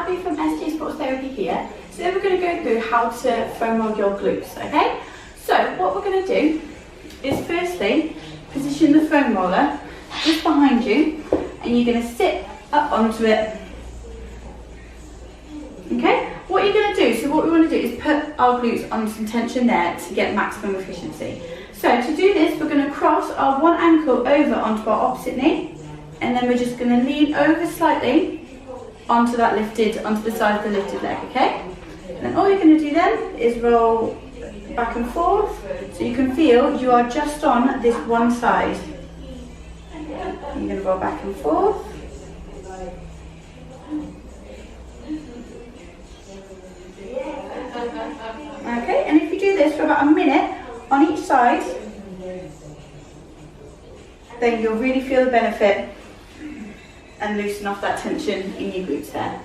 Abby from SG Sports Therapy here. So then we're going to go through how to foam roll your glutes, okay? So what we're going to do is firstly position the foam roller just behind you, and you're going to sit up onto it. Okay? What you're going to do, so what we want to do is put our glutes on some tension there to get maximum efficiency. So to do this, we're going to cross our one ankle over onto our opposite knee, and then we're just going to lean over slightly onto that lifted, onto the side of the lifted leg, okay? And then all you're going to do then is roll back and forth, so you can feel you are just on this one side. You're going to roll back and forth. Okay, and if you do this for about a minute on each side, then you'll really feel the benefit and loosen off that tension in your glutes there.